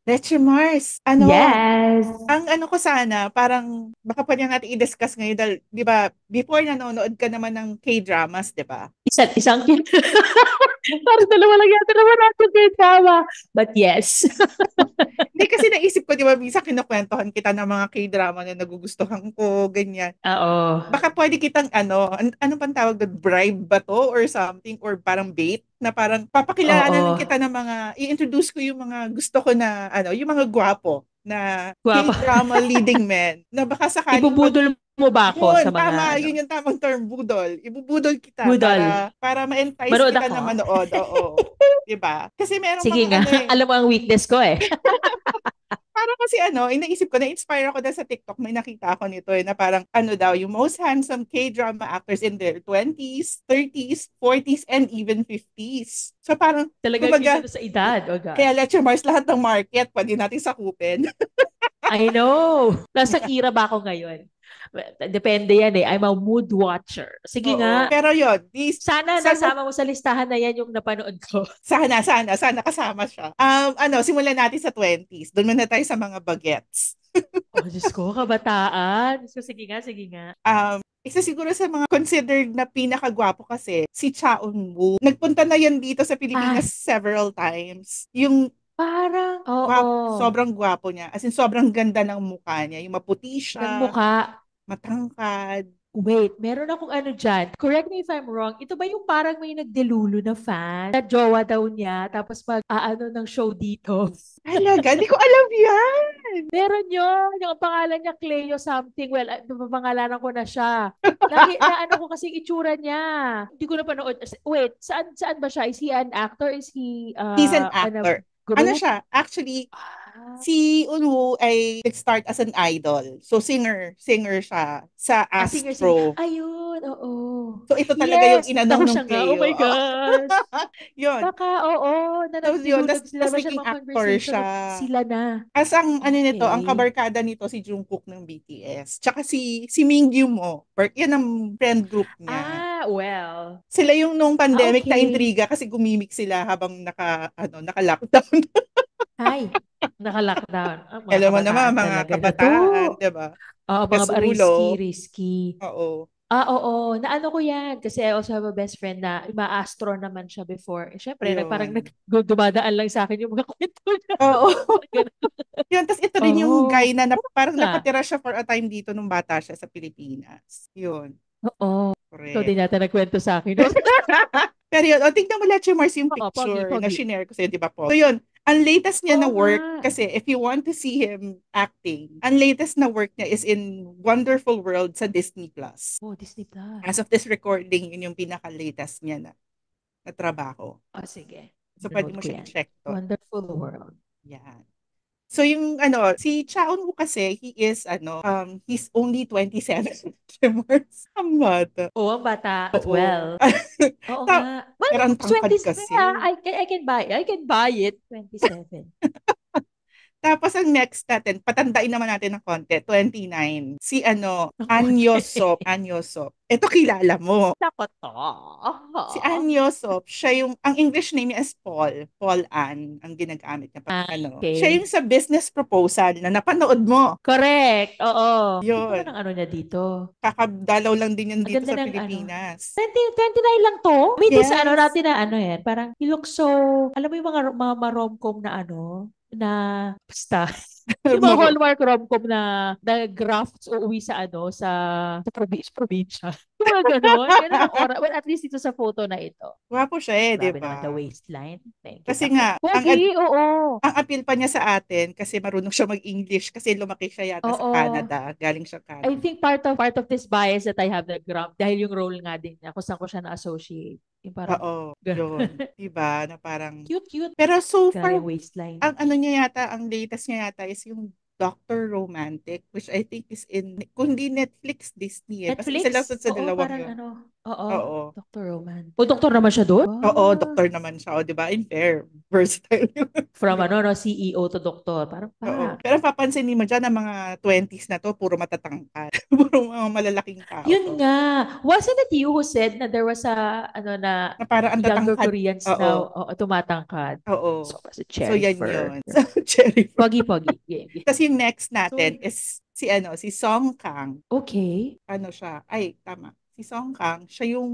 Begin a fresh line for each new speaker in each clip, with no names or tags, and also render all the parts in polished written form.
Leche Mars,
Yes.
ang ano ko sana, parang baka pwede natin i-discuss ngayon dahil, di ba, before nanonood ka naman ng K-dramas, di ba?
Isa't isang Parang dalawa lang yata naman natin kay drama. But yes.
Hindi kasi naisip ko, di ba, minsan kinukwentuhan kita ng mga K-drama na nagugustuhan ko, ganyan.
Oo.
Baka pwede kitang ano pang tawag doon, bribe ba to or something, or parang bait, na parang papakilala
Oo.
kita ng mga, i-introduce ko yung mga gusto ko na, yung mga gwapo na
Guwapa.
K-drama leading men, na baka sakaling
Ibubudol mo ba ako sa
yun,
mga
tama,
ano?
yun yung tamang term, budol. Ibubudol kita
Budol.
para ma-entice
Manood
kita
ako.
na manood, oo. 'Di ba? Kasi merong
Sige
mga
nga.
eh,
Alam mo ang weakness ko eh.
parang kasi inaisip ko, na-inspire ako dahil sa TikTok, may nakita ako nito na parang daw, yung most handsome K-drama actors in their 20s, 30s, 40s, and even 50s. So parang,
Talagang
kumbaga,
inano sa edad. Oh
kaya
gosh.
Leche Mars, lahat ng market, pwede natin sakupin.
I know. Nasang era ba ako ngayon? Depende yan eh. I'm a mood watcher. Sige
Oo.
nga.
Pero yun,
Sana
sagot,
nasama mo sa listahan na yan yung napanood ko.
sana kasama siya. Simulan natin sa 20s. Doon muna tayo sa mga bagets.
Oh, Diyos ko, kabataan. Diyos ko, sige nga, sige nga.
Isa siguro sa mga considered na pinakagwapo kasi, si Cha Eun-woo. Nagpunta na yan dito sa Pilipinas
Ay,
several times. Yung
parang, oo.
sobrang gwapo niya. As in, sobrang ganda ng mukha niya. Yung maputi
Ng
siya,
mukha.
matangkad.
Wait, meron akong ano dyan. Correct me if I'm wrong. Ito ba yung parang may nagdelulo na fan? Na jowa daw niya, tapos mag-aano ng show dito.
Talaga, hindi ko alam yan.
Meron yun. Yung pangalan niya, Cleo something. Well, pangalanan ko na siya. Na ano ko kasi itsura niya. Hindi ko na panood. Wait, saan ba siya? Is he an actor? Is he
He's an
in a
actor. Ano
group?
siya? Actually,
Ah,
si Eun-woo ay nag-start as an idol. So, singer siya sa
singer, singer.
Astro.
Ayun, oo.
So, ito talaga yung
Yes,
inano
ako
ng
siya nga. Oh
Cleo.
my gosh.
Yun.
Baka, oo, na
So, yun.
nagdilulag sila
Tas
ba siya ng
naging
mga
actor
conversation
siya.
of sila na.
As ang
Okay.
kabarkada nito si Jungkook ng BTS. Tsaka si Mingyu mo. Yan ang friend group niya.
Ah, well.
Sila yung nung
Ah,
pandemic na
okay.
intriga kasi gumimik sila habang naka-lockdown.
Ay, naka-lockdown. Ah, mga
Alam mo naman,
kabataan
mga
talaga na to.
kabataan, 'di ba?
Oo, mga risky,
Kasulo.
risky.
Oo.
Ah, oo. Naano ko yan. Kasi I also have a best friend na ma-astro naman siya before. Eh, syempre, parang
Yun.
dumadaan lang sa akin yung mga kwento niya.
Oo.
Parang ganun.
Yun, tapos ito rin yung
Oo.
guy na
Oo
parang
nga.
napatira siya for a time dito nung bata siya sa Pilipinas. Yun.
Oo. Ikaw
Correct.
din yata nagkwento sa akin. No?
Pero yun, tingnan mo Leche Mars yung
Oo, pogi,
picture na
pogi.
shinare ko sa'yo, di ba po? So yun, ang latest niya
Oo
na
nga.
work, kasi if you want to see him acting, ang latest na work niya is in Wonderful World sa Disney Plus.
Oh, Disney
As
Plus.
of this recording, yun yung pinaka-latest niya na trabaho.
Oh, sige.
So pwede
Note
mo
ko
siya
yan.
i-check to.
Wonderful World.
Yan. So yung si Chaon Wu kasi, he's only 27. Mars. Ang bata.
Oo, ang bata as
Oo.
well. Oo
Ta-
nga. Well,
Pero ang tangkad
20, yeah,
kasi.
I can buy it. 27.
Tapos ang next natin, patandain naman natin ng konti, 29. Si
Ng
An
konti.
Yosop. An Yosop. Ito kilala mo.
Nako to.
Si An Yosop, ang English name niya is Paul. Paul An, ang ginagamit niya.
Ah,
Siya
okay.
yung sa business proposal na napanood mo.
Correct. Oo. Tingnan mo ng
Yun.
ano niya dito.
Kakadalaw lang din yan
Ang
dito
ganda
sa
ng ano.
Pilipinas.
29 lang to? May this ano
Yes.
natin na ano yan. Parang he looks so, alam mo yung mga rom-com na ano, na, basta. Yung mga
Maro.
Hallmark rom-com na grafts uuwi sa ano, sa probinsya. Yung mga ganon. Ganon ang aura. Well, at least ito sa photo na ito.
Gwapo siya di
Grabe naman the
ba?
waistline. Thank you,
Kasi
Tako.
nga,
Pogi, oo.
ang appeal pa niya sa atin kasi marunong siya mag-English kasi lumaki siya yata sa
Oo.
Canada. Galing siya
I
Canada.
think part of this bias that I have the gram dahil yung role nga din niya kung saan ko siya na-associate. Yung parang
Oo, yun. Di ba? Na parang,
cute, cute.
pero so
Grabe
far,
yung waistline.
ang ano niya yata, ang latest niya yata is yung Doctor Romantic, which I think is in, kung di Netflix, Disney eh. Basta isa lang
Netflix?
sa
Oo,
dalawang
parang
yun.
ano. Oo,
Oo.
Dr. Roman. O, doktor naman siya doon?
Oo,
Ah,
doktor naman siya. O, di ba? In fair, versatile yun.
from ano, no, CEO to doktor. Parang
Oo.
pak.
Pero papansin mo dyan, ang mga 20s na to, puro matatangkad. Puro mga malalaking tao
Yun
to.
nga. Wasn't it you who said na there was a, ano na,
Na parang ang
younger
tatangkad.
Koreans now,
Oo.
tumatangkad?
Oo.
So, si
So,
Cherry
yan
Fur.
yun. So, Cherry Fry.
Pogi-pogi. Yeah, yeah.
Tapos yung next natin
So,
is si ano, si Song Kang.
okay.
Ano siya? Ay, tama. Si Song Kang, siya yung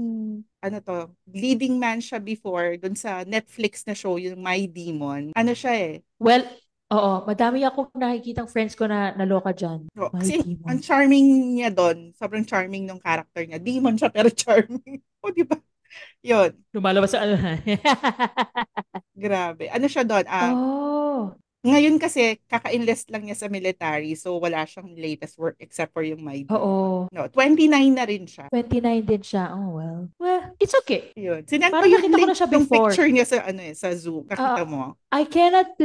ano to, leading man siya before dun sa Netflix na show, yung My Demon. Ano siya eh?
Well, oo, madami akong nakikitang friends ko na naloka dyan.
No,
My
kasi ang
demon.
charming niya doon, sobrang charming ng character niya. Demon siya pero charming. O, di ba? Yun,
Lumalabas sa ano.
grabe. Ano siya doon?
Oh,
Ngayon kasi, kaka-enlist lang niya sa military, so wala siyang latest work except for yung My Demon.
oo.
No, 29 na rin siya.
29 din siya. Oh, well. Well, it's okay.
Yun. Sinend ko
Parang
yung
nakita ko
link
na siya
ng
before.
picture niya sa ano eh, sa Zoom. Nakita
Uh,
mo?
I cannot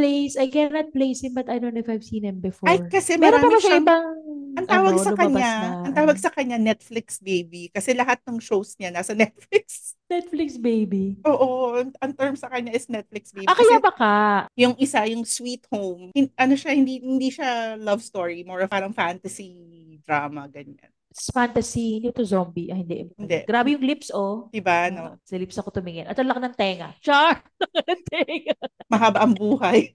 place him, but I don't know if I've seen him
Ay,
before.
kasi
Meron pa
marami
ba siya
siyang,
ibang, ano, lumabas
ang
na,
tawag
ano,
sa kanya Netflix baby. Kasi lahat ng shows niya nasa Netflix.
Netflix baby?
Oo, ang term sa kanya is Netflix baby.
Ah, kaya
Kasi
baka.
yung isa, yung Sweet Home, ano siya, hindi siya love story, more of parang fantasy drama, ganyan.
It's fantasy. Hindi to zombie. Ay, hindi.
Hindi.
Grabe yung lips, oh.
Diba, no?
Sa lips ako tumingin. At ang laki ng tenga. Char! Laki ng tenga.
Mahaba ang buhay.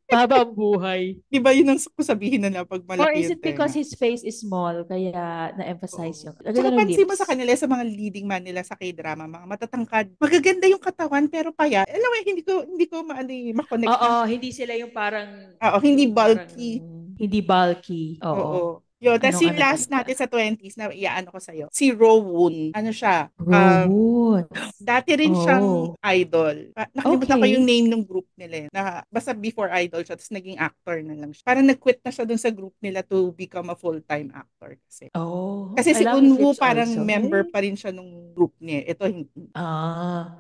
Baba ang buhay.
Diba yun ang sabihin nila pag
Or
malaki
is
yung
it because
tenga?
his face is small, kaya na-emphasize
Oo.
yung, ang
Tsaka
ganda ng
pansin mo sa
lips.
kanila, sa mga leading man nila sa K-drama, mga matatangkad. Magaganda yung katawan, pero payat. Alam mo, hindi ko makonect
Oo,
na.
hindi sila yung parang,
Oo, hindi
yung parang,
bulky.
hindi bulky. Oo.
Oo. Yun, tapos
Anong
yung
ano
last
talaga?
natin sa 20s na iaano ko sa'yo, si Rowoon. Ano siya?
Rowoon.
Dati rin siyang
Oh.
idol. Nakalimutan ko yung
Okay.
name ng group nila. Basta before idol siya, tapos naging actor na lang siya. Parang nag-quit na siya dun sa group nila to become a full-time actor kasi.
Oh,
Kasi
I
si
love his
Unwoo
lips
parang
also.
member
Eh?
pa rin siya nung group niya. Ito hindi.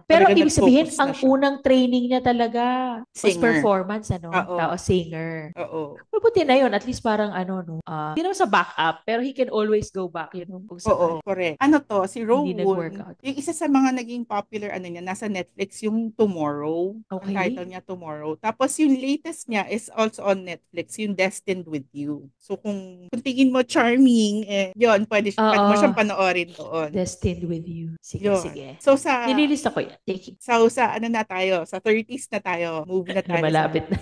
Pero
Talaga
ibig sabihin,
nag-focus na
ang
siya.
unang training niya talaga was
Singer.
performance, ano?
Oo.
Tao, singer.
Oo.
Mabuti na yun. At least parang ano, no? Hindi naman sa backup, pero he can always go back, kung
Oo,
sakali.
correct. Ano to, si
Hindi
Rowoon,
nag-workout.
yung isa sa mga naging popular ano niya, nasa Netflix, yung Tomorrow. Ang title
Okay.
niya Tomorrow. Tapos yung latest niya is also on Netflix, yung Destined with You. So kung tingin mo charming, yun, pwede mo siyang
Oo.
panoorin doon.
Destined with you. Sige,
Yun.
sige.
So sa
Nililista ko yan. Take it.
ano na tayo, sa 30s na tayo, move na tayo sa
Lumalapit na.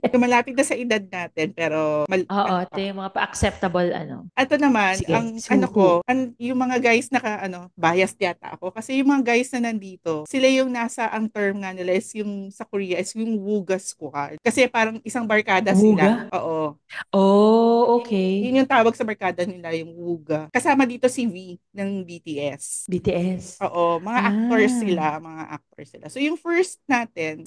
lumalapit na sa edad natin, pero
Oo,
ano
ito
pa.
yung mga pa-acceptable, ano.
Ato naman,
Sige.
ang ano ko,
Suhu.
yung mga guys biased yata ako. Kasi yung mga guys na nandito, sila yung ang term nga nila is yung sa Korea is yung Wuga Squad. Kasi parang isang barkada sila.
Wuga?
Oo.
Oh, okay.
Yun yung tawag sa barkada nila, yung Wuga. Kasama dito si V ng BTS.
BTS.
Oo, mga actors
Ah.
sila, mga actors sila. So yung first natin,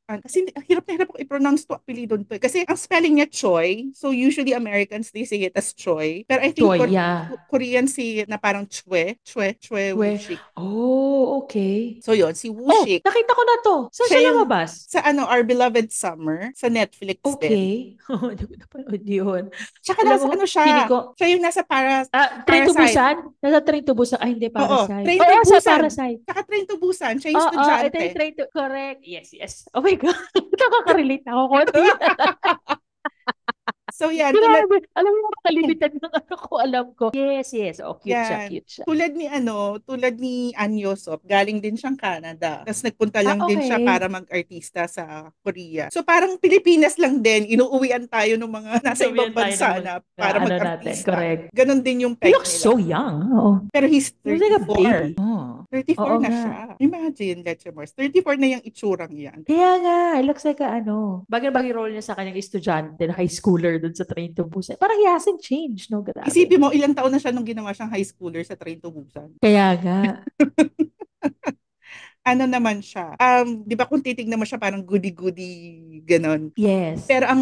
kasi hirap na hirap ako i-pronounce to apelyido to. Kasi ang spelling niya Choi. So usually Americans they say it as Choi. Pero I think
Joy, yeah.
Korean say it na parang Chue
Where?
Wushik.
Oh, okay.
So yon si
Oh,
Wushik.
nakita ko na to. Saan siya
Siya yung
lumabas?
sa Our Beloved Summer sa Netflix din.
Okay. Hindi ko napanood yun.
Tsaka
Alam
nasa
mo, feeling
siya.
ko,
Siya yung nasa
Train to
Parasite.
Busan? Nasa Train to Busan. Ay, hindi,
Oo,
Parasite.
Train to
Oo, sa
Busan.
Parasite.
Tsaka Train to Busan. Siya yung
Oo, ito
estudyante.
yung Train to, correct. Yes, yes. Oh my God. Nakaka-relate ako konti.
So yan,
Grabe. Alam mo, nakalimitan ng ano ko, alam ko. Yes, yes. Oh, cute siya,
yan.
cute siya.
Tulad ni An Yosop, galing din siyang Canada. Tapos nagpunta
Ah,
lang din siya
okay.
para mag-artista sa Korea. So parang Pilipinas lang din, inuuwian tayo ng mga nasa ibang
Sabihan tayo ng
bansa
mag,
na
na
para
ano natin,
mag-artista.
correct.
Ganon din yung
He
peg
looks
nila.
so young. Oo.
Pero he's
He looks like a
34.
baby. Oh.
34
Oo
na
nga.
siya. Imagine, Leche Mars. 34 na yung itsurang yan.
Kaya nga, it looks like a ano. Bagay-bagay role niya sa kanyang estudyante na high schooler dun sa Train to Busan. Parang he hasn't changed, no? Grabe.
Isipin mo, ilang taon na siya nung ginawa siyang high schooler sa Train to Busan.
Kaya nga.
Ano naman siya? Di ba kung titignan mo siya parang goody-goody ganon.
Yes.
Pero ang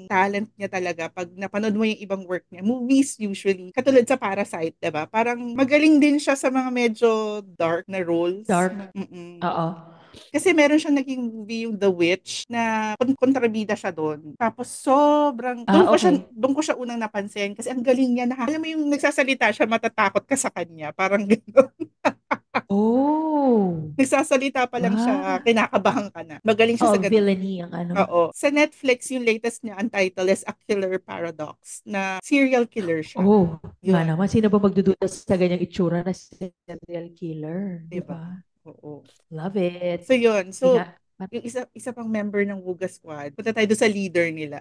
talent niya talaga, pag napanood mo yung ibang work niya, movies usually, katulad sa Parasite, diba? Parang magaling din siya sa mga medyo dark na roles.
Dark.
Mm-mm.
Oo.
Kasi meron siyang naging movie yung The Witch na kontrabida siya doon. Tapos sobrang
Ah, okay.
doon ko siya unang napansin kasi ang galing niya na alam mo yung nagsasalita siya matatakot ka sa kanya, parang gano'n.
Oh.
Nagsasalita pa lang siya,
Wow.
kinakabahan ka na. Magaling siya
Oo,
sa gano'n.
villainy ang ano.
Oo. Sa Netflix, yung latest niya, ang title is A Killer Paradox, na serial killer siya.
Oh, nga
Yun,
naman. Sino ba magdududa sa ganyang itsura na serial killer? Di
diba?
ba?
Oo.
Love it.
So yun,
Di
so
nga.
yung isa pang member ng Wuga Squad, punta tayo doon sa leader nila.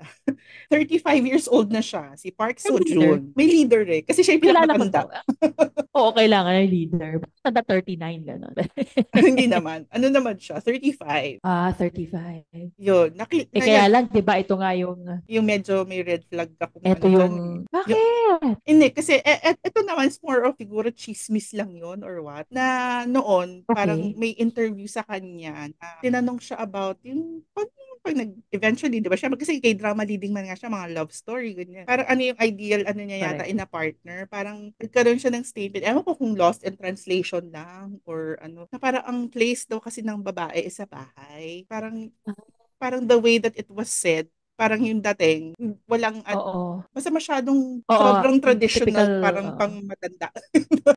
35 years old na siya, si Park
May leader.
Seo-joon. May leader eh, kasi siya yung
Kilala ko to.
pinakamatanda.
Oo, kailangan ng leader. Tanda 39, gano'n.
Hindi naman. Ano naman siya? 35.
35.
Yun.
Kaya
Ngayon,
lang, di ba, ito nga yung,
yung medyo may red flag akong
ito
ano dyan eh.
yung, bakit?
Hindi, kasi ito naman is more of siguro chismis lang yon or what. Na noon, parang
Okay.
may interview sa kanya na tinanong siya about yung eventually, di ba siya, kasi kay drama leading man nga siya, mga love story, ganyan. Parang ano yung ideal, ano niya yata,
Correct.
in a partner. Parang nagkaroon siya ng statement. Ewan ko kung lost in translation lang or ano. Na parang ang place daw kasi ng babae is sa bahay. Parang the way that it was said, parang yung dating, walang
Oo.
basta masyadong
Oo,
sobrang
typical
traditional, parang pang matanda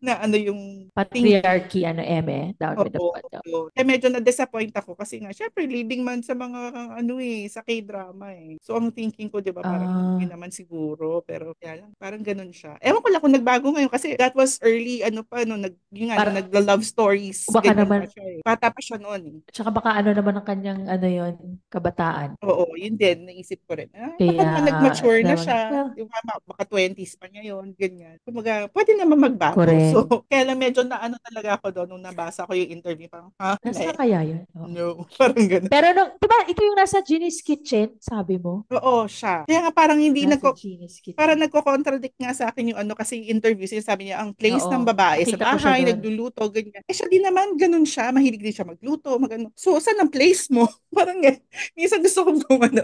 na ano yung thinking.
patriarchy, ano, down with the
Oo.
bottom.
Oo. Kaya medyo na-disappoint ako kasi nga, syempre, leading man sa mga, ano eh, sa K-drama eh. So, ang thinking ko, di ba, parang yun
Ah,
naman siguro, pero kaya lang, parang ganun siya. Ewan ko lang kung nagbago ngayon kasi that was early, ano pa, no, yun nga, no,
para,
nagla-love stories,
baka
ganyan
naman,
pa siya eh. Bata pa siya noon eh.
tsaka baka ano naman ang kanyang, ano yon kabataan.
Oo, yun din, naisip ko rin. Baka
Kaya,
naman nag-mature na
naman,
siya.
well,
Di ba, baka 20s pa niya yun, ganyan. Kumbaga, pwede naman magbago. So,
correct.
kaya lang medyo na ano talaga ako doon nung nabasa ko yung interview. Parang,
Nasaan
ne,
kaya yun? Oo.
no. Parang ganun.
Pero nung, di ba, ito yung nasa Genius Kitchen, sabi mo?
Oo, siya. Kaya nga parang hindi
Nasa Genius
parang
Kitchen.
nagko-contradict nga sa akin yung ano kasi yung interview sinasabi niya ang place ng
Oo.
babae sa
Nakita ko siya
bahay,
doon.
nagluluto, ganyan. Eh siya din naman, ganun siya. Mahilig din siya magluto, magano. So, saan ang place mo? Parang minsan gusto kong gumano.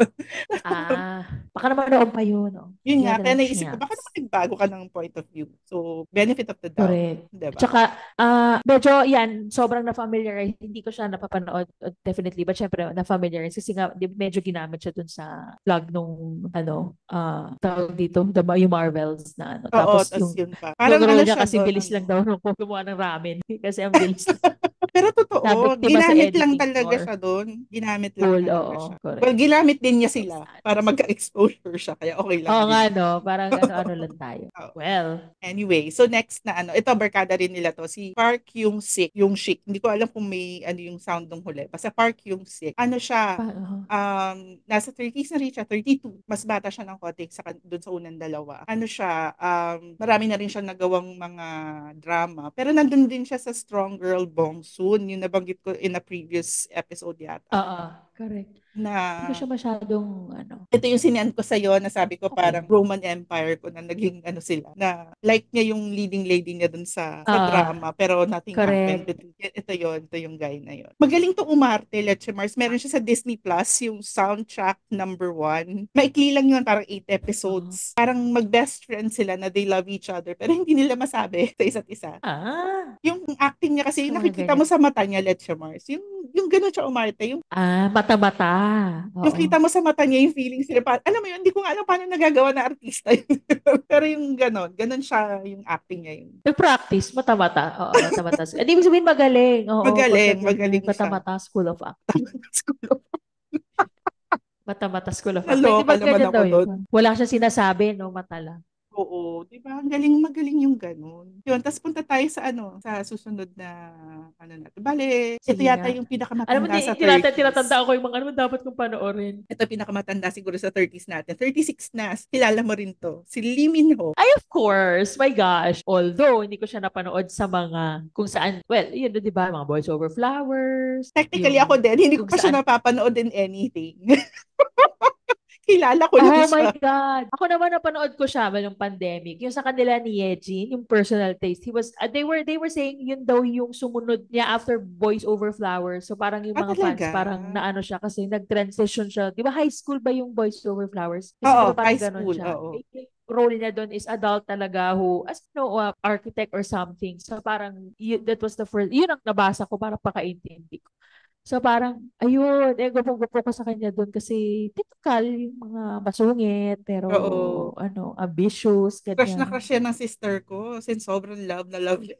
Ah, baka naman noon pa yun. Oh.
Yun
Give
nga, kaya
them a
naisip ko, baka naman
chance.
nagbago ka ng point of view. So, benefit of the doubt.
Correct.
Diba?
Tsaka, medyo yan, sobrang na-familiarize. Hindi ko siya napapanood, definitely. But syempre, na-familiarize. Kasi nga, medyo ginamit siya dun sa vlog nung, ano, tawag dito, yung Marvels na ano.
Oo,
Tapos
tas yun pa.
yung
Parang ano
role niya
siya
kasi
doon,
bilis
ano.
lang daw nung gumawa ng ramen. Kasi ang bilis lang.
Pero totoo,
Nabiktima sa
ginamit lang
editing
talaga
floor.
siya doon. Ginamit lang
Cool,
talaga
oo.
siya. Well,
Correct.
ginamit din niya
So
sila
sad.
para magka-exposure siya. Kaya okay lang
Oo nga,
din.
no? Parang ano-ano lang tayo.
Oo.
Well,
Anyway, so next na ano, ito barkada rin nila to, si Park Yung-sik, Yung-shik. Hindi ko alam kung may ano yung sound ng huli. Basta Park Yung-sik. Ano siya,
uh,
nasa 30s na rin siya, 32. Mas bata siya ng konti doon sa unang dalawa. Ano siya, marami na rin siya nagawang mga drama. Pero nandun din siya sa Strong Girl Bong Soon, yung nabanggit ko in a previous episode yata.
oo, correct. Hindi ko
Na
siya masyadong, ano,
ito yung sinend ko sa'yo na sabi ko parang
okay.
Roman Empire ko na naging ano sila na like niya yung leading lady niya dun sa
Oo,
drama pero nothing happened.
correct.
Ito yung guy na yun. Magaling to umarte, Leche Mars. Meron siya sa Disney Plus, yung soundtrack #1. Maikli lang yun, parang 8
Oo.
episodes. Parang mag-best friend sila na they love each other pero hindi nila masabi sa isa't isa. Yung acting niya kasi,
Sa
yung
mga
nakikita mo
ganyan.
sa mata niya, Leche Mars. Yung gano'n siya umarte,
Mata-mata.
yung
Oo.
kita mo sa mata niya yung feelings niya. Alam mo yun, hindi ko nga alam paano nagagawa na artista yun. Pero yung ganon siya yung acting niya yun.
Nag-practice, mata-mata. Oo, mata-mata. Hindi ibig sabihin magaling. Oo, pagka ganyan.
Magaling siya.
Mata-mata, School of Acting. Mata-mata, School of Acting. Di
Naloka
ba
naman
ganyan
ako
daw
doon.
yun? Wala siyang sinasabi, no? Mata lang.
Oo, di ba? Ang magaling yung ganon. Yun, tapos punta tayo sa sa susunod na, ano natin. Bale, ito
Sige
yata
nga.
yung
Alam mo,
pinakamatanda sa 30s.
tinatanda ko yung mga ano dapat kong panoorin.
Ito pinakamatanda siguro sa 30s natin. 36 na. Kilala mo rin to. Si Lee Min Ho.
Ay, of course. My gosh. Although, hindi ko siya napanood sa mga, kung saan, well, yun, di ba, mga Boys Over Flowers,
Technically ako
yung,
din, hindi ko
kung
pa siya
saan,
napapanood in anything. Kilala ko lang
oh my
siya.
God. Ako naman napanood ko siya ba nung pandemic. Yung sa kanila ni Yejin, yung Personal Taste. They were saying yun daw yung sumunod niya after Boys Over Flowers. So parang yung mga fans
Talaga?
parang naano siya kasi nag-transition siya. Di ba high school ba yung Boys Over Flowers? Kasi di
Oo,
ba parang
high
ganon
school,
siya.
oo.
Yung role niya doon is adult talaga who, as no, architect or something. So parang that was the first, yun ang nabasa ko para pakaintindi ko. So parang, ayun, gwapo-gwapo ko sa kanya doon kasi typical yung mga masungit, pero
Oo.
ambitious,
Na
ganyan.
crush yan ng sister ko since sobrang love na love niya.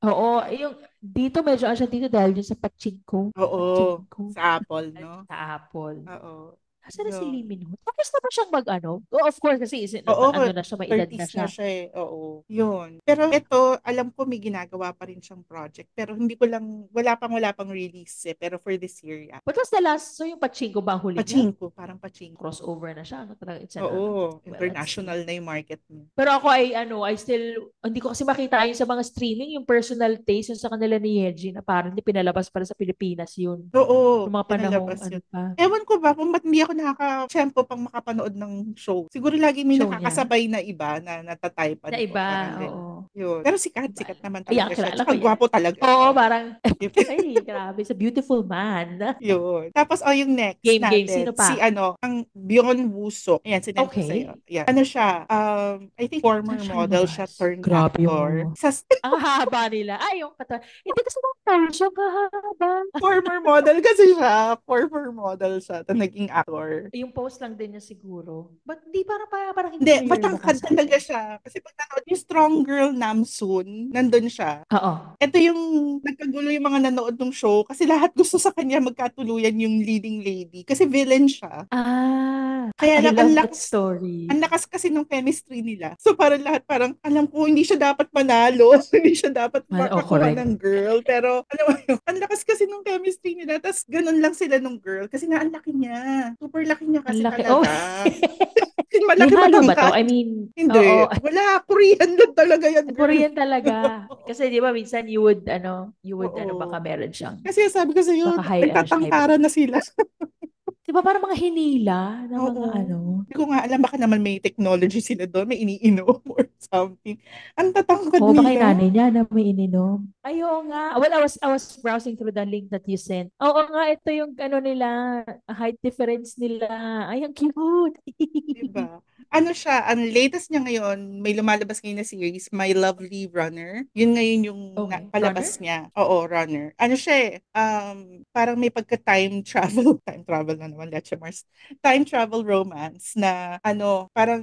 Oo, yung dito medyo siya dito dahil yun sa pachinko.
Oo.
Pachinko.
Sa Apple, no?
Sa Apple.
Oo.
Nasaan na si Lee
Yun.
Min Ho? Tapos na ba siyang mag-ano? Oh, of course, kasi
Oo,
na siya, may edad na
30s na
siya.
siya eh. Oo. Yun. Pero ito, alam ko may ginagawa pa rin siyang project. Pero hindi ko lang, wala pang release eh. Pero for this year, yeah.
What was the last? So yung pachinko ba ang huli niya?
Pachinko, parang pachinko.
Crossover na siya. Ano talaga? It's
Oo,
well, let's see.
international na yung market niya.
Pero ako I still, hindi ko kasi makita yun sa mga streaming, yung personal taste yung sa kanila ni Yeji na parang hindi pinalabas para sa Pilipinas yun.
Oo,
Yung mga panahong
pinalabas
ano
yun.
pa,
Ewan ko ba kung ba't hindi ako nakaka-tiyempo pang makapanood ng show. Siguro lagi may
show niya.
nakakasabay na iba na
Na
natataypan ko.
iba,
Parang ganyan.
oo.
Yun. Pero
Iba.
sikat naman
Ayan,
talaga siya.
kilala ko
Tsaka
yan.
gwapo talaga
Oo,
siya.
parang, ay, grabe, sa beautiful man.
Yun. Tapos, yung next
Game,
natin,
sino
si
pa?
ang Byeon Woo-suk. Ayan, sinend ko sa'yo.
Okay.
Ayan. Ano siya? I think
Saan
former
siya
model siya
lumabas?
turned
Grabe yung,
actor. Sa
ang haba nila. Ay, yung kata. Hindi kasi mga tao siya kahaba.
former model kasi siya. Former model siya. Ta naging actor.
Yung post lang din niya siguro. But di parang hindi
Hindi,
familiar yung mukha
matangkad
sa
talaga
akin.
siya. Kasi pag nanood yung Strong Girl Namsoon, nandun siya.
Oo.
Ito yung nagkagulo yung mga nanood ng show kasi lahat gusto sa kanya magkatuluyan yung leading lady. Kasi villain siya.
Ah,
Kaya
I
lang,
love that story.
ang lakas kasi ng chemistry nila. So parang lahat parang, alam ko, hindi siya dapat manalo. Hindi siya dapat
Oh,
makakuha
correct.
ng girl. Pero, alam mo yun, ang lakas kasi ng chemistry nila. Tapos ganun lang sila nung girl. Kasi nga, ang laki niya. Super laki niya
Ang
kasi
laki. Oh,
talaga.
may
Malaki
halo ba to?
matangkad.
I mean, oo.
Hindi. Wala. Korean lang talaga yan, girl.
Korean talaga. Kasi di ba minsan you would baka
Oo.
meron siyang,
Kasi sabi ko sa'yo,
baka high, siya, high.
nagtatangkaran na sila.
Di ba parang mga hinila na mga
Oo.
ano.
Hindi ko nga alam, baka naman may technology sila doon, may iniinom or something. Ang tatangkad
Oo, baka yung
nila.
nanay niya na may ininom. Ay, oo nga. Well, I was browsing through the link that you sent. Oo nga, ito yung ano nila, height difference nila. Ay, ang cute.
Diba? Ano siya, ang latest niya ngayon, may lumalabas ngayon na series, My Lovely Runner. Yun ngayon yung
Okay.
palabas
Runner?
niya. Oo, Runner. Ano siya eh, parang may pagka-time travel, time travel na naman, Leche Mars. Time travel romance na parang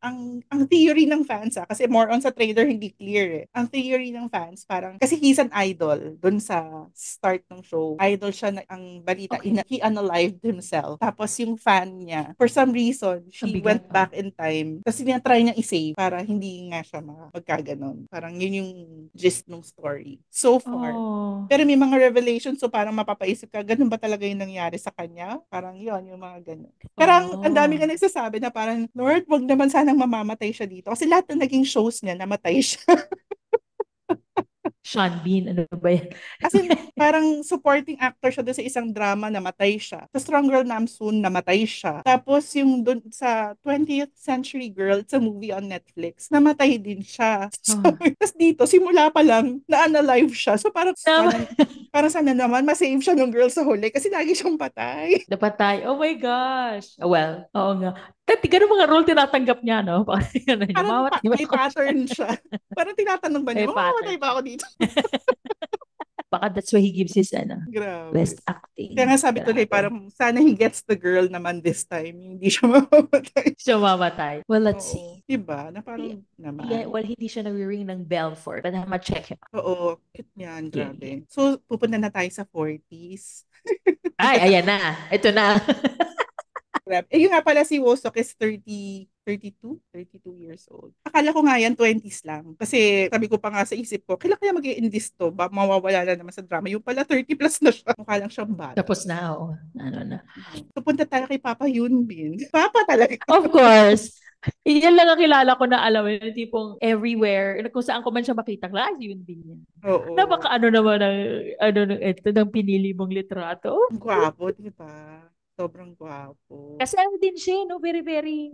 ang theory ng fans kasi more on sa trailer hindi clear eh. Ang theory ng fans parang kasi he's an idol dun sa start ng show. Idol siya na ang balita
Okay.
he unalived himself. Tapos yung fan niya for some reason
Ang
she
bigat,
went
oh.
back in time. Tapos try niya i-save para hindi nga siya magkaganon. Parang yun yung gist ng story. So far.
Oh.
Pero may mga revelations so parang mapapaisip ka, ganun ba talaga yung nangyari sa kanya? Parang yun, yung mga ganun. Pero ang dami ka
Oh.
nagsasabi na parang, Lord, wag naman sanang mamamatay siya dito. Kasi lahat na naging shows niya, namatay siya.
Sean Bean, ano ba yan?
As in, parang supporting actor siya doon sa isang drama, namatay siya. Sa Strong Girl Namsoon, namatay siya. Tapos yung doon sa 20th Century Girl, it's a movie on Netflix, namatay din siya. So,
Oh.
tapos dito, simula pa lang, na-unalive siya. So
Tama.
parang sana naman, masave siya ng girl sa huli kasi lagi siyang patay.
Dapat tayo. Oh my gosh. Well, oo nga. Dati ganun mga role tinatanggap niya, no? Parang ano niya,
Parang
mawat, di ba
may
ako siya?
pattern siya. Parang tinatanong ba niya,
May
mamamatay
pattern
ba
siya.
ako dito?
Baka that's why he gives his,
Grabe.
best
Kaya
acting.
nga sabi tuloy,
Grabe.
parang sana he gets the girl naman this time. Hindi siya mamamatay.
So, mamatay. Well, let's
Oo.
see.
Diba? Na
Di-
parang naman.
Well, hindi siya nag-ring ng bell for it, but I'm gonna check him out.
Oo. Cute niyan.
Yeah, yeah.
Grabe. So, pupunta na tayo sa 40s.
Ay, ayan na. Ito na.
Grabe. Yung nga pala si Wosok is 32 years old. Akala ko nga yan 20s lang. Kasi sabi ko pa nga sa isip ko, kailan kaya mag-i-enlist to? Ba, mawawala na naman sa drama. Yung pala 30 plus na siya. Mukha lang siyang bata.
Tapos na, oo. Ano na.
So, punta tayo kay Papa Yunbin. Papa talaga.
Of course. Yan lang ang kilala ko na alam, yung tipong everywhere, kung saan ko man siya makita, yun din yan.
Oo.
Napaka ano naman ng, ito, ng pinili mong litrato.
Ang gwapo, di ba? Sobrang gwapo.
Kasi ano din siya, no? Very, very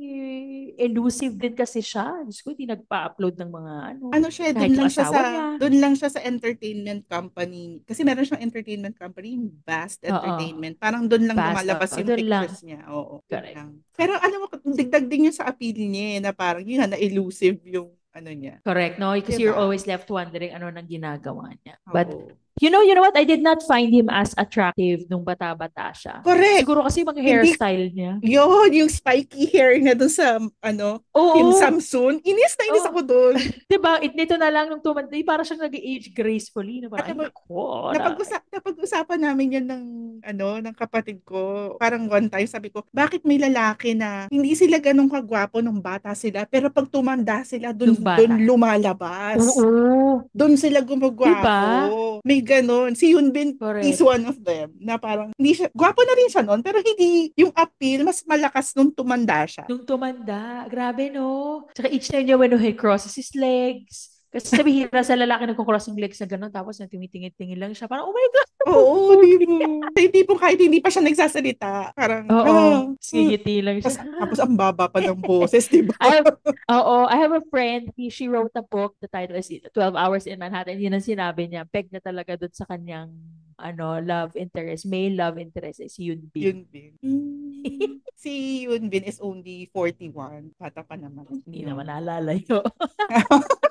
elusive din kasi siya. Diyos ko, hindi nagpa-upload ng mga
Ano siya,
kahit yung asawa niya.
doon lang siya sa entertainment company. Kasi meron siyang entertainment company, yung Vast
Oo.
Entertainment. Parang doon lang
Basta,
lumalabas yung
doon lang.
pictures niya. Oo, doon
Correct.
lang. Pero alam mo, digdag din yun sa appeal niya na parang yun na elusive yung ano niya.
Correct, no? Kasi you're
Diba?
always left wondering ano nang ginagawa niya. But
Oo.
You know what? I did not find him as attractive nung bata-bata siya.
Correct.
Siguro kasi mga
Hindi,
hairstyle niya.
yung spiky hair na dun sa, Kim
Oo.
Samsun. Inis na inis
Oh,
ako dun.
diba? Nito na lang nung tumanda, parang siyang nag-age gracefully. Na parang,
Alam
ay
mo,
nako, na.
napag-usapan namin yan ng kapatid ko. Parang one time sabi ko, bakit may lalaki na hindi sila ganun kagwapo nung bata sila, pero pag tumanda sila, dun,
Nung
dun
bata.
lumalabas.
Oo.
Doon sila
Diba?
gumagwapo. May ganun. Si Yoon Bin is
Correct.
one of them na parang hindi siya, gwapo na rin siya noon, pero hindi, yung appeal mas malakas nung tumanda siya.
Nung tumanda, grabe no? Tsaka each time niya when he crosses his legs. Kasi bihira sa lalaki nagko-cross yung legs na gano'n, tapos na tumitingin-tingin lang siya. Parang, oh my God,
Oo, di
pogi.
ba? Hindi po kahit hindi pa siya nagsasalita. Parang,
Oo, ngingiti lang siya.
tapos ang baba pa ng boses, di ba?
I have, I have a friend, she wrote a book, the title is 12 Hours in Manhattan. Yun ang sinabi niya, peg na talaga doon sa kanyang love interest, male love interest is Yoon Bin.
Yun Bin. Si Yoon Bin is only 41. Bata pa naman.
Hindi naman
Yun.
naalala yun.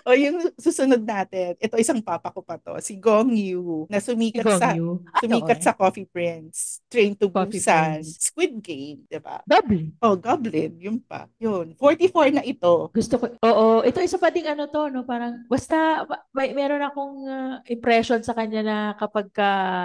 O yung susunod natin, ito isang papa ko pa to, si Gong Yoo, na
Si Gong Yoo. Ano
sumikat
eh?
sa Coffee Prince, Train to
Coffee
Busan,
Prince.
Squid Game, 'di ba?
Double.
Oh, Goblin, yun pa. Yun, 44 na ito.
Gusto ko, oo, ito isa pa ding ano to, no? Parang, basta, meron akong impression sa kanya na kapag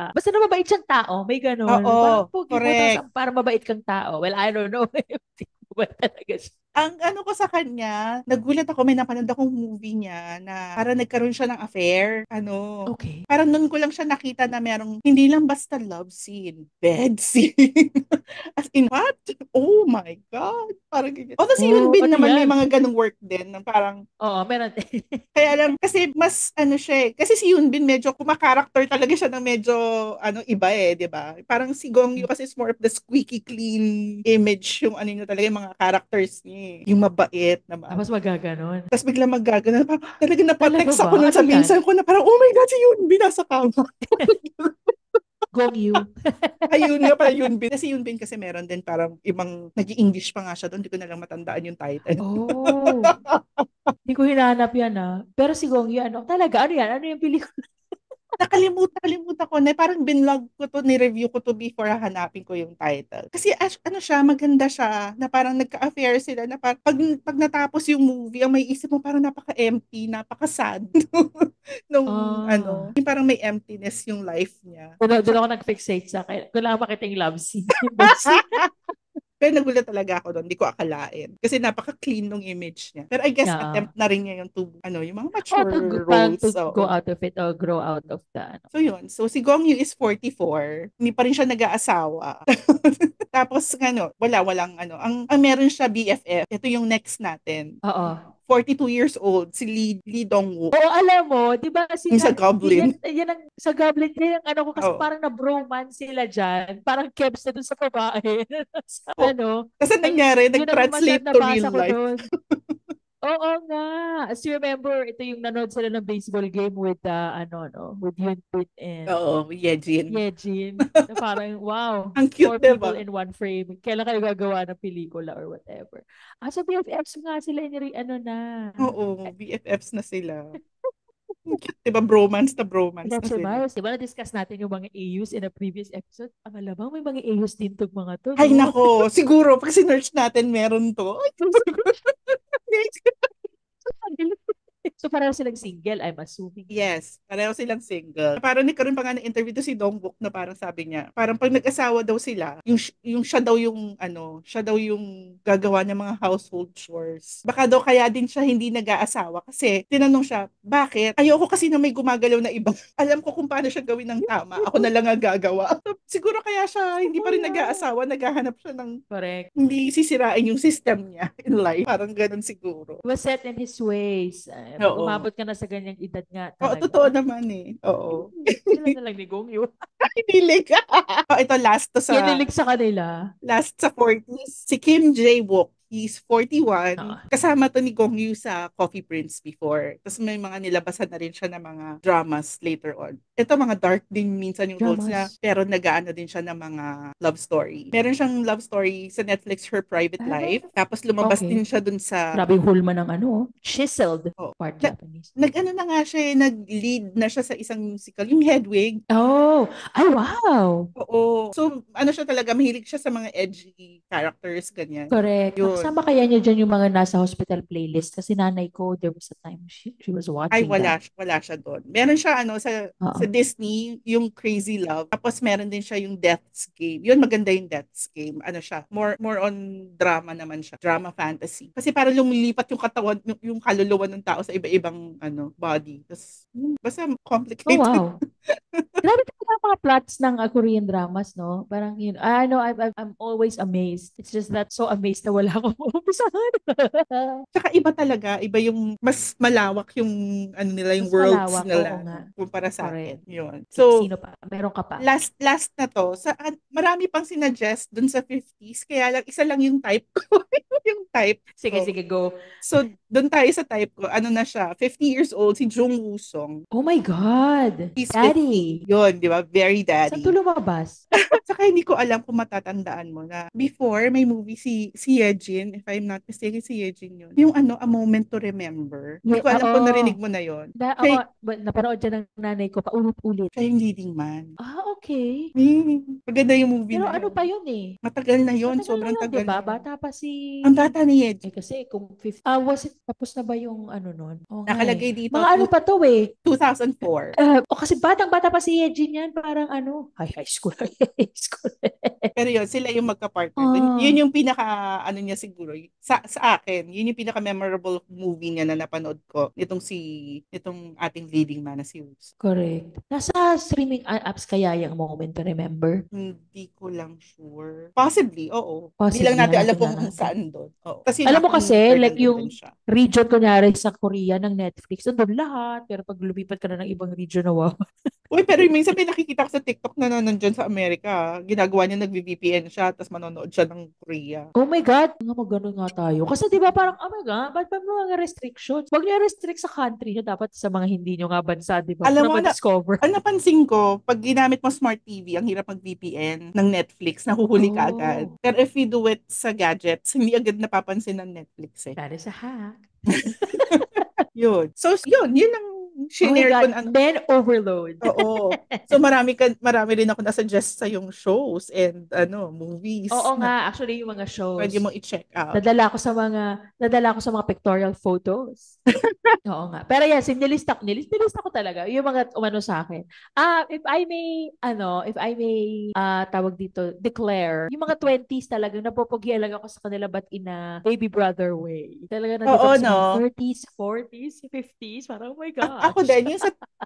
basta na mabait siyang tao, may ganun. Parang
Oo,
pogi mo, tapos
correct.
parang mabait kang tao. Well, I don't know. Hindi ko ba talaga siya.
Ang ano ko sa kanya, nagulat ako, may napanood akong movie niya na parang nagkaroon siya ng affair.
Okay.
Parang nun ko lang siya nakita na merong, hindi lang basta love scene, bed scene. As in, what? Oh my God. Parang ganyan. Although si Yoon
Oh,
Bin
ano
naman may
yan?
mga ganong work din, na parang,
Oo, meron.
kaya lang, kasi mas, siya eh, kasi si Yoon Bin medyo, kumakarakter talaga siya ng medyo, iba eh, di ba? Parang si Gong Yoo kasi is more of the squeaky clean image, yung ano niya talaga, yung mga characters niya eh. Yung mabait naman.
Tapos magaganon.
Tapos bigla magagana. Parang, talaga
Talaga
napatext
ba?
ako nun
Ano
sa
yan?
pinsan ko na parang, oh my God, si Yoon Bin nasa kama.
Gong Yu.
Ayun nga pala, Yoon Bin. Kasi Yoon Bin kasi meron din parang ibang, nag-i-English pa nga siya doon. Hindi ko na lang matandaan yung title.
Oh, hindi ko hinanap yan ah. Pero si Gong Yu, talaga, ano yan? Ano yung pelikula?
Nakalimutan ko na parang binlog ko to, ni-review ko to before hanapin ko yung title. Kasi ano siya, maganda siya, na parang nagka-affair sila na parang pag natapos yung movie, ang may isip mo parang napaka-empty, napaka-sad nung
Ah.
yung parang may emptiness yung life niya.
Doon ako nag-fixate sa akin. Kailangan makita yung love scene. Yung bed scene.
Pero nagulat talaga ako doon, hindi ko akalain. Kasi napaka-clean nung image niya. Pero I guess
Yeah.
attempt na rin niya yung yung mga
Oh,
mature
parang to
roles.
go
Oo.
out of it or grow out of the
So yun. So si Gong Yoo is 44. Hindi pa rin siya nag-aasawa. Tapos walang Ang meron siya BFF. Ito yung next natin.
Oo.
42 years old, si Lee Dong-wook.
Oo, alam mo, di ba
Yung sa Goblin.
yan ang, sa Goblin, yan ang ko kasi
Oo.
parang na-bromance sila dyan. Parang kebs na dun sa babae. Sa
Oh. Kasi nangyari,
yun ang
nag-translate to
nabasa
real
ko
life.
doon. Oo nga. As you remember, ito yung nanood sila ng baseball game with with Yun Pit and
Oo, Yejin.
Yejin. Na parang, wow,
Ang cute,
four people
diba?
in one frame. Kailan kayo gagawa ng pelikula or whatever. Sa BFFs nga sila, na.
Oo, BFFs na sila. Diba, bromance na
That's
sila.
Mars. Diba na-discuss natin yung mga AUs in a previous episode? Ang alamang may mga AUs din tong mga to,
Ay,
no?
nako. Siguro, pag sinerch natin, meron to. Ay,
So pareho silang single, I'm assuming.
yes, pareho silang single. Parang nagkaroon pa nga ng interview to si Dongbook na parang sabi niya, parang pag nag-asawa daw sila, yung siya daw yung gagawa ng mga household chores. Baka daw kaya din siya hindi nag-aasawa kasi tinanong siya, bakit? Ayoko kasi na may gumagalaw na iba. Alam ko kung paano siya gawin ng tama. Ako na lang ang gagawa. Siguro kaya siya hindi pa rin
Wala.
nag-aasawa, naghahanap siya ng
Correct.
hindi sisirain yung system niya in life. Parang ganun siguro.
He was set in his ways. Pag
Oo.
umabot ka na sa ganyang edad nga
Oo, totoo
talaga.
naman eh. Oo.
Sila na lang ni Gong Yu.
Hinilig. Oh, ito
Kinilig sa kanila.
last sa 40s, si Kim Jae-wook. He's 41.
Oo.
Kasama to ni Gong Yoo sa Coffee Prince before. Tapos may mga nilabasan na rin siya ng mga dramas later on. ito mga dark din minsan yung roles niya,
Dramas.
pero nag-aano din siya ng mga love story. Meron siyang love story sa Netflix, Her Private
Ah,
Life. Tapos lumabas din
okay.
siya dun sa,
Grabe yung hulma ng ano, chiseled
oh,
part
na-
Japanese.
nag-ano na nga siya, nag-lead na siya sa isang musical, yung Hedwig.
Oh, ay wow.
Oo. So, ano siya talaga, mahilig siya sa mga edgy characters, ganyan.
Correct.
Yun.
Nakasama kaya niya dyan yung mga nasa hospital playlist kasi nanay ko, there was a time she was
Ay,
watching that.
wala siya doon. Meron siya ano sa
Oo.
Disney, yung Crazy Love. Tapos meron din siya yung Death's Game. Yun maganda yung Death's Game. Ano siya? More on drama naman siya. Drama fantasy. Kasi parang lumilipat yung katawan, yung kaluluwa ng tao sa iba-ibang body. Tapos basta
Oh
complicated.
wow. Grabe talaga ang mga plots ng Korean dramas, no? Parang yun, I know, I'm always amazed. It's just that so amazed na wala akong maumpisahan.
Tsaka iba talaga, iba yung mas malawak yung ano nila, yung
Mas
worlds
malawak, oo
nila
nga.
no, kumpara sa
Correct.
atin. Yun. So,
Sino pa? Meron ka pa?
last na to, marami pang sinuggest dun sa 50s, kaya lang isa lang yung type ko. Yung type
Sige,
ko.
sige, go.
So, dun tayo sa type ko. Ano na siya? 50 years old, si Jung Woo-sung.
Oh my God.
He's 50.
Daddy.
Yun, di ba? Very
Saan to
daddy.
lumabas?
Saka hindi ko alam kung matatandaan mo na before may movie si Yejin, if I'm not mistaken, si Yejin yun. Yung A Moment to Remember. Hindi ko alam kung narinig
Oo.
mo na yun.
Oo, napanood dyan ng nanay ko paulit-ulit.
Siya yung leading man.
Ah, okay.
Maganda yung movie
Pero
na
ano
yun.
pa yun eh?
Matagal na yun.
Matagal na
Sobrang
yun, di
tagal
ba?
na yun.
Bata pa si...
Ang bata ni
Eh
Yejin.
kasi kung 50... was it tapos na ba yung ano nun? Oo nga eh.
Nakalagay dito
Mga ano pa to eh.
2004.
O kasi batang-bata pa si Yejin yan. Parang ano, high school. High school.
Pero yun, sila yung magka-partner dun.
Ah,
Yun yung pinaka, ano niya siguro, sa akin, yun yung pinaka-memorable movie niya na napanood ko. Nitong ating leading man na si Woods.
correct. Nasa streaming apps kaya yung Moment to Remember?
Hindi ko lang sure. Possibly, oo. Hindi lang
Possibly,
natin alam
hanapin
kung
na natin.
saan doon. Oo. Kasi
Alam mo
Knocking
kasi,
Needle
like
nandun din
yung
siya.
region kunyari sa Korea ng Netflix, nandun lahat. Pero pag lumipat ka na ng ibang region na wow.
Uy, pero minsan may nakikita ko sa TikTok na nandyan sa Amerika. Ginagawa niya, nag-VPN siya, tapos manonood siya ng Korea.
Oh my God, nga mag-ganun nga tayo. Kasi di ba parang, oh my God, ba't ba mga restrictions? Huwag niyo restrict sa country niyo, dapat sa mga hindi niyo nga bansa, di ba?
Alam
Para
mo,
ma-discover.
ang napansin ko, pag ginamit mo smart TV, ang hirap mag-VPN ng Netflix, nahuhuli ka agad.
Oh,
Pero if you do it sa gadgets, hindi agad napapansin ng Netflix eh.
that is a hack.
Yun. So, yun ang
Oh my
shinare ko
God,
na,
men overload.
oo. So, marami rin ako nasuggest sa yung shows and movies
Oo
na
nga, actually yung mga
pwede
shows.
mong i-check out.
Nadala ko sa mga pictorial photos. Oo nga. Pero yes, nilista ko talaga yung mga umano sa akin. If I may, tawag dito, declare, yung mga 20s talagang napopogian lang ako sa kanila but in a baby brother way. Talaga nandito
Oo,
ako sa
no?
mga 30s, 40s, 50s. Parang, oh my
Ako
gosh.
din,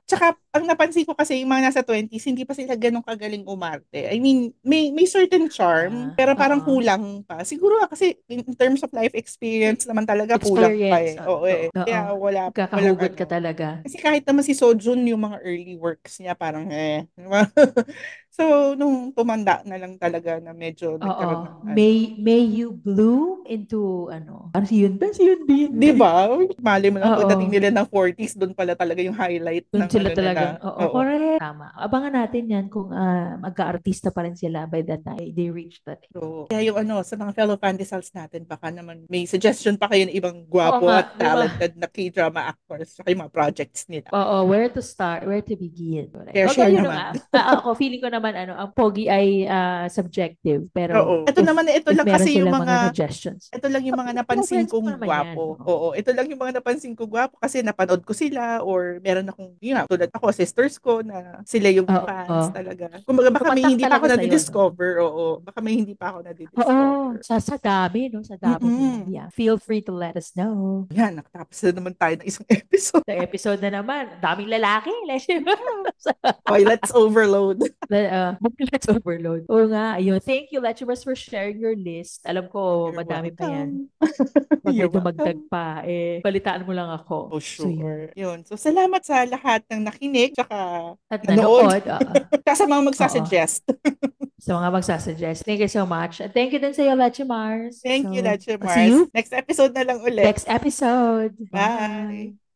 tsaka ang napansin ko kasi yung mga nasa 20s, hindi pa sila ganun kagaling umarte. I mean, may certain charm, pero parang
Oo.
kulang pa. Siguro kasi in terms of life experience naman talaga kulang pa
Experience.
eh. Oo
Oo.
eh.
Oo.
Kaya walang
Magkakahugot ka
ano.
talaga.
Kasi kahit naman si Sojun, yung mga early works niya, parang Diba? So, nung tumanda na lang talaga na medyo
Oo.
nagkaroon ng
May you bloom into ano? Ano si Yun ba? Si Yun Bin.
Di ba? Mali mo lang pagdating
Oo.
nila ng 40s, doon pala talaga yung highlight
Doon
ng
sila
ano
talagang,
nila.
oo,
Oo.
correct. Tama. Abangan natin yan kung magka-artista pa rin sila by that time they reach that age.
So, kaya yung sa mga fellow pandesals natin, baka naman may suggestion pa kayo ng ibang
Oo
gwapo
nga,
at
yung mga,
talented na K-drama actors sa yung mga projects nila.
oo, where to start, where to begin. Correct.
Share,
Although,
share
yun na nga,
naman.
ako, feeling ko naman, ang pogi ay subjective. Pero,
Oo. Ito naman, ito
if
lang
meron
kasi yung
silang mga
mga
suggestions,
ito lang yung mga napansin
friends mo
kong
naman yan.
gwapo.
Oo.
Oo, ito lang yung mga napansin kong gwapo kasi napanood ko sila or meron akong, yun nga, tulad ako, sisters ko na sila yung
Oo.
fans talaga. Kumbaga baka may
Tumatak
hindi pa ako
talaga sa'yo, no?
nadidiscover. Oo, baka may hindi pa ako
Oo,
nadidiscover.
sa dami, no? Sa dami nila.
Mm-mm.
Yeah. Feel free to let us know.
Yan, nakatapos na naman tayo ng isang episode.
Sa episode na naman, daming lalaki.
Toilets overload.
Let's overload. Oo nga, ayun. Thank you, Letchibus, for sharing your list. Alam ko,
You're
madami pa yan.
welcome.
Pag may
You're
dumagdag
welcome.
pa, balitaan mo lang ako.
Oh,
So, yun.
sure. Yun. So, salamat sa lahat ng nakinig tsaka
At
nanood.
nanood.
Sa mga
Oo.
magsasuggest.
Sa mga magsasuggest. Thank you so much. And thank you din sa iyo, Lechimars.
Thank you,
So,
Leche
see
Mars.
you
Next episode na lang ulit.
next episode.
Bye.
Bye.